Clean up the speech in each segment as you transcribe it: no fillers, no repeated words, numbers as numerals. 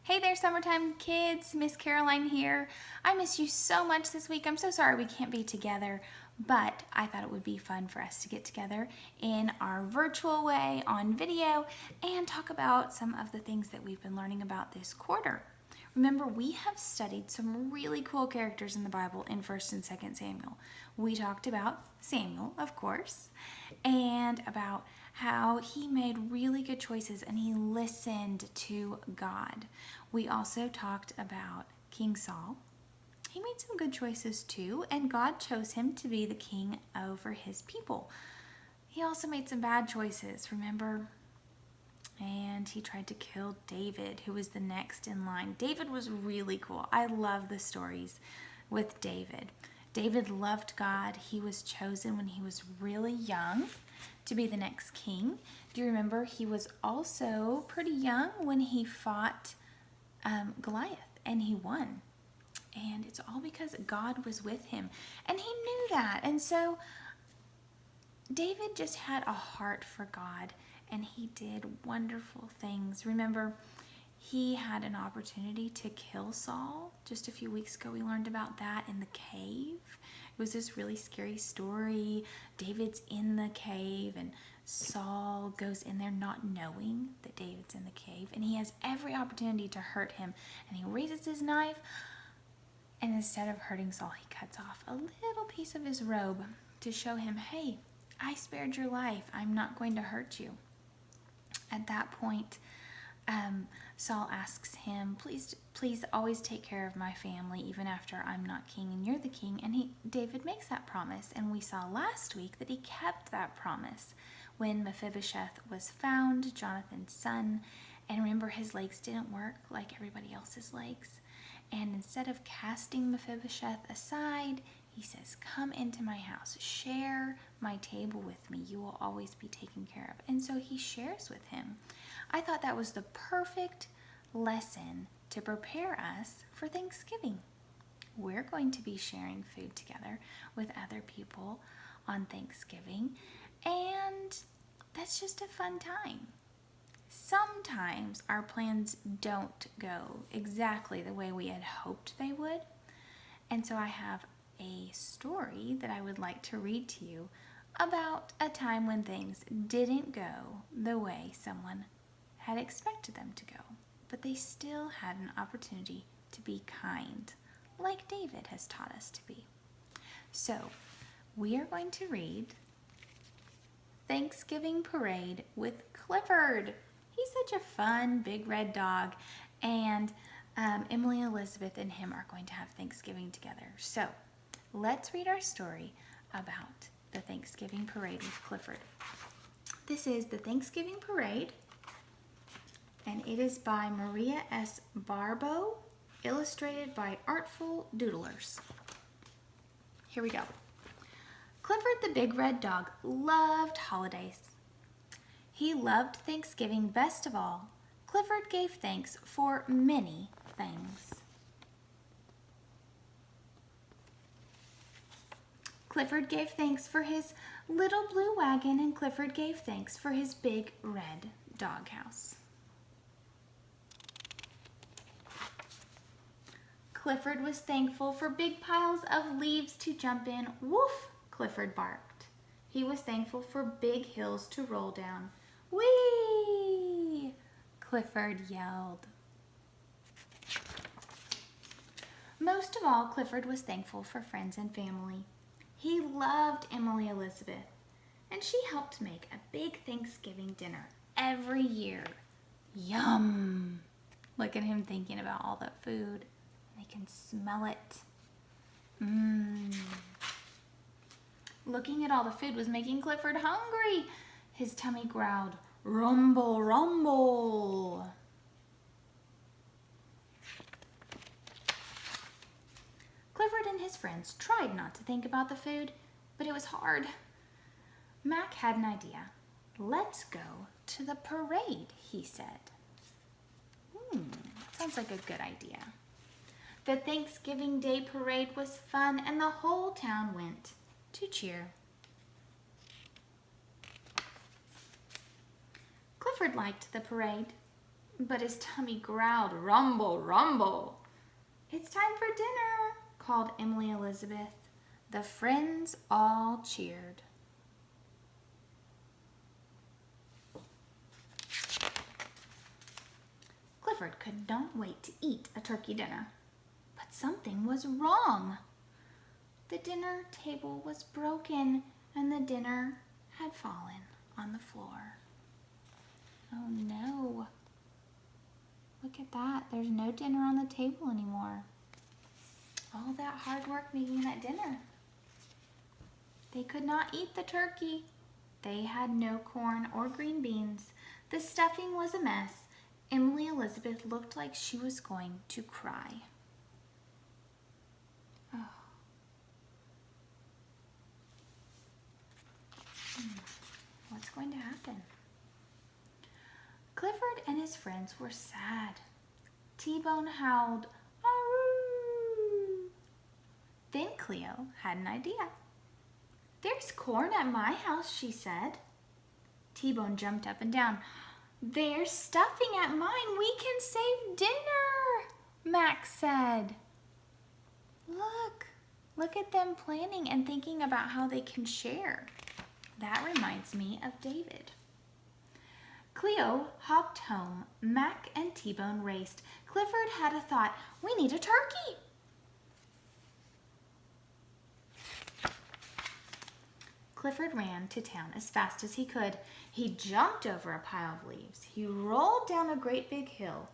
Hey there, summertime kids. Miss Caroline here. I miss you so much this week. I'm so sorry we can't be together, but I thought it would be fun for us to get together in our virtual way on video and talk about some of the things that we've been learning about this quarter. Remember, we have studied some really cool characters in the Bible in 1st and 2nd Samuel. We talked about Samuel, of course, and about how he made really good choices and he listened to God. We also talked about King Saul. He made some good choices too, and God chose him to be the king over his people. He also made some bad choices, remember? And he tried to kill David, who was the next in line. David was really cool. I love the stories with David. David loved God. He was chosen when he was really young to be the next king. Do you remember he was also pretty young when he fought Goliath and he won? And it's all because God was with him. And he knew that. And so David just had a heart for God and he did wonderful things. Remember, he had an opportunity to kill Saul. Just a few weeks ago, we learned about that in the cave. It was this really scary story. David's in the cave and Saul goes in there not knowing that David's in the cave, and he has every opportunity to hurt him, and he raises his knife, and instead of hurting Saul, he cuts off a little piece of his robe to show him, hey, I spared your life. I'm not going to hurt you. At that point, Saul asks him, please always take care of my family even after I'm not king and you're the king. And David makes that promise. And we saw last week that he kept that promise when Mephibosheth was found, Jonathan's son. And remember, his legs didn't work like everybody else's legs. And instead of casting Mephibosheth aside, he says, come into my house, share my table with me. You will always be taken care of. And so he shares with him. I thought that was the perfect lesson to prepare us for Thanksgiving. We're going to be sharing food together with other people on Thanksgiving, and that's just a fun time. Sometimes our plans don't go exactly the way we had hoped they would, and so I have a story that I would like to read to you about a time when things didn't go the way someone had expected them to go, but they still had an opportunity to be kind, like David has taught us to be. So, we are going to read Thanksgiving Parade with Clifford. He's such a fun, big red dog, and Emily, Elizabeth, and him are going to have Thanksgiving together. So, let's read our story about the Thanksgiving Parade with Clifford. This is the Thanksgiving Parade, and it is by Maria S. Barbo, illustrated by Artful Doodlers. Here we go. Clifford the big red dog loved holidays. He loved Thanksgiving best of all. Clifford gave thanks for many things. Clifford gave thanks for his little blue wagon, and Clifford gave thanks for his big red doghouse. Clifford was thankful for big piles of leaves to jump in. Woof, Clifford barked. He was thankful for big hills to roll down. Whee! Clifford yelled. Most of all, Clifford was thankful for friends and family. He loved Emily Elizabeth, and she helped make a big Thanksgiving dinner every year. Yum! Look at him thinking about all that food. I can smell it. Looking at all the food was making Clifford hungry. His tummy growled, rumble, rumble. Clifford and his friends tried not to think about the food, but it was hard. Mac had an idea. Let's go to the parade, he said. Sounds like a good idea. The Thanksgiving Day parade was fun, and the whole town went to cheer. Clifford liked the parade. but his tummy growled, "Rumble, rumble." "It's time for dinner," called Emily Elizabeth. The friends all cheered. Clifford could not wait to eat a turkey dinner, but something was wrong. The dinner table was broken, and the dinner had fallen on the floor. Oh no. Look at that. There's no dinner on the table anymore. All that hard work making that dinner. They could not eat the turkey. They had no corn or green beans. The stuffing was a mess. Emily Elizabeth looked like she was going to cry. Oh. What's going to happen? Clifford and his friends were sad. T-Bone howled, "Aroo!" Then Cleo had an idea. "There's corn at my house," she said. T-Bone jumped up and down. "There's stuffing at mine. We can save dinner," Max said. Look at them planning and thinking about how they can share. That reminds me of David. Cleo hopped home. Mac and T-Bone raced. Clifford had a thought. "We need a turkey." Clifford ran to town as fast as he could. He jumped over a pile of leaves. He rolled down a great big hill.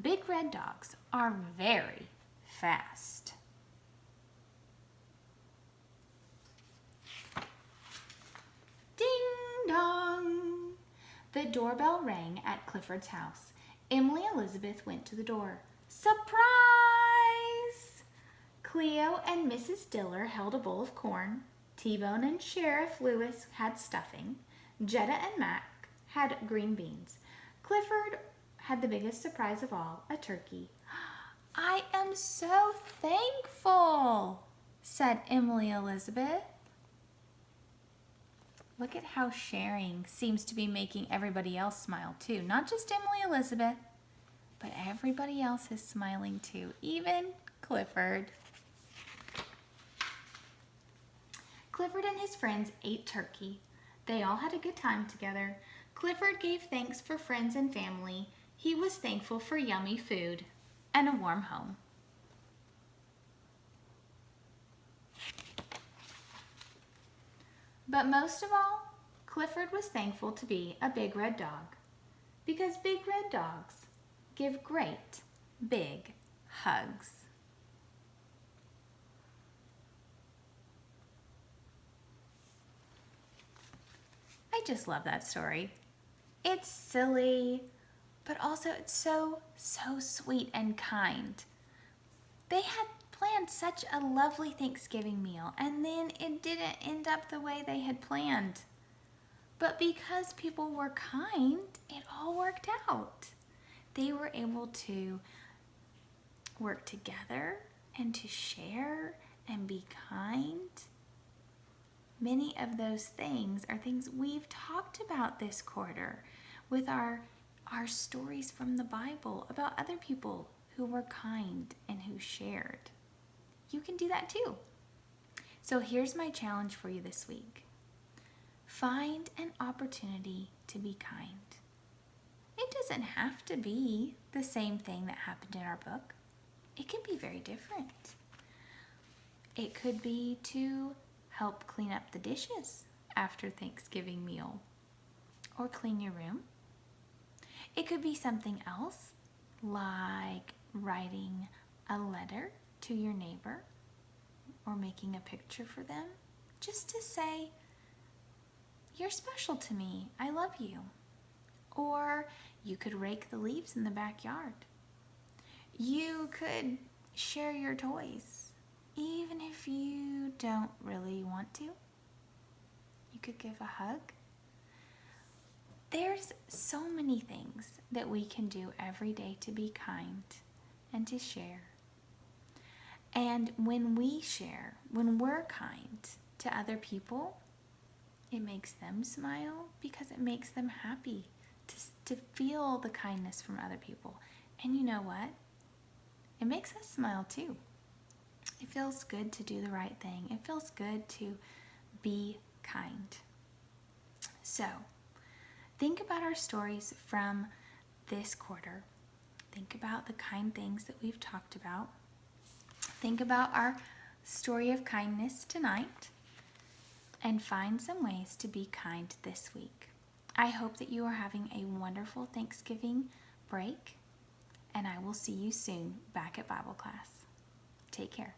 Big red dogs are very fast. Ding dong! The doorbell rang at Clifford's house. Emily Elizabeth went to the door. Surprise! Cleo and Mrs. Diller held a bowl of corn. T-Bone and Sheriff Lewis had stuffing. Jetta and Mac had green beans. Clifford had the biggest surprise of all, a turkey. "I am so thankful," said Emily Elizabeth. Look at how sharing seems to be making everybody else smile too. Not just Emily Elizabeth, but everybody else is smiling too, even Clifford. Clifford and his friends ate turkey. They all had a good time together. Clifford gave thanks for friends and family. He was thankful for yummy food and a warm home. But most of all, Clifford was thankful to be a big red dog, because big red dogs give great big hugs. I just love that story. It's silly, but also it's so sweet and kind. They had planned such a lovely Thanksgiving meal, and then it didn't end up the way they had planned. But because people were kind, it all worked out. They were able to work together and to share and be kind. Many of those things are things we've talked about this quarter with our stories from the Bible about other people who were kind and who shared. You can do that too. So here's my challenge for you this week. Find an opportunity to be kind. It doesn't have to be the same thing that happened in our book. It can be very different. It could be to help clean up the dishes after Thanksgiving meal or clean your room. It could be something else, like writing a letter to your neighbor or making a picture for them, just to say, "You're special to me, I love you." Or you could rake the leaves in the backyard. You could share your toys, even if you don't really want to. You could give a hug. There's so many things that we can do every day to be kind and to share. And when we share, when we're kind to other people, it makes them smile because it makes them happy to feel the kindness from other people. And you know what? It makes us smile too. It feels good to do the right thing. It feels good to be kind. So, think about our stories from this quarter. Think about the kind things that we've talked about. Think about our story of kindness tonight and find some ways to be kind this week. I hope that you are having a wonderful Thanksgiving break, and I will see you soon back at Bible class. Take care.